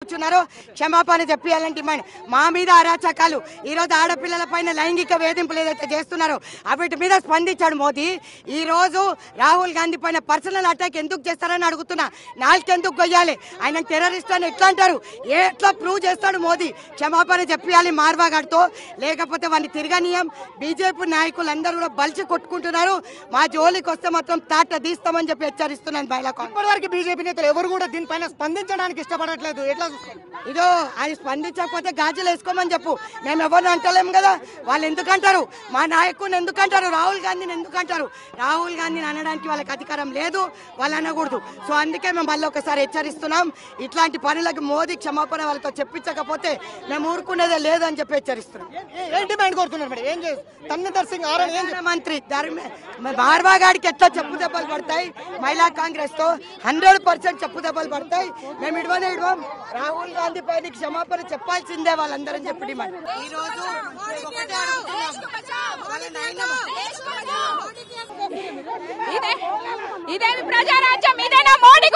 కూర్చున్నారో క్షమాపణ చెప్పాలని డిమాండ్. మా మీద అరాచకాలు ఈరోజు ఆడపిల్లల పైన లైంగిక వేధింపులు ఏదైతే చేస్తున్నారో వీటి మీద స్పందించాడు మోదీ. ఈ రోజు రాహుల్ గాంధీ పైన పర్సనల్ అటాక్ ఎందుకు చేస్తారని అడుగుతున్నా. నాలుకెందుకు కొయ్యాలి? ఆయన టెర్రరిస్ట్ అని ఎట్లా అంటారు? ఎట్లా ప్రూవ్ చేస్తాడు మోదీ? క్షమాపణ చెప్పాలి మార్వా గారితో, లేకపోతే వాడిని తిరగనీయం. బీజేపీ నాయకులు అందరూ కూడా బలిసి కొట్టుకుంటున్నారు. మా జోలికి వస్తే మాత్రం తాట తీస్తామని చెప్పి హెచ్చరిస్తున్నాను. ఇప్పటివరకు బీజేపీ నేతలు ఎవరు కూడా దీనిపైన స్పందించడానికి ఇష్టపడట్లేదు. ఎట్లా ఇదో అది స్పందించకపోతే గాజులు వేసుకోమని చెప్పు. మేము ఎవరిని అంటలేము కదా. వాళ్ళు ఎందుకంటారు? మా నాయకుని ఎందుకంటారు? రాహుల్ గాంధీని ఎందుకంటారు? రాహుల్ గాంధీని అనడానికి వాళ్ళకి అధికారం లేదు, వాళ్ళు అనకూడదు. సో అందుకే మేము మళ్ళీ ఒకసారి హెచ్చరిస్తున్నాం. ఇట్లాంటి పనులకు మోదీ క్షమాపణ వాళ్ళతో చెప్పించకపోతే మేము ఊరుకునేదే లేదు అని చెప్పి హెచ్చరిస్తున్నాం. ఏం డిమాండ్ కోరుతున్నారు మేడం? ఏం చేస్తారు? తన్విందర్ సింగ్ మంత్రి మార్వా గాడికి ఎట్లా చెప్పు దెబ్బలు పడతాయి? మహిళా కాంగ్రెస్ తో 100% చెప్పు దెబ్బలు పడతాయి. మేము ఇడవం. రాహుల్ గాంధీ పైన క్షమాపణ చెప్పాల్సిందే వాళ్ళందరని చెప్పి డిమాండ్. ఈ రోజు ఇదేమి ప్రజారాజ్యం? ఇదేనా మోడీ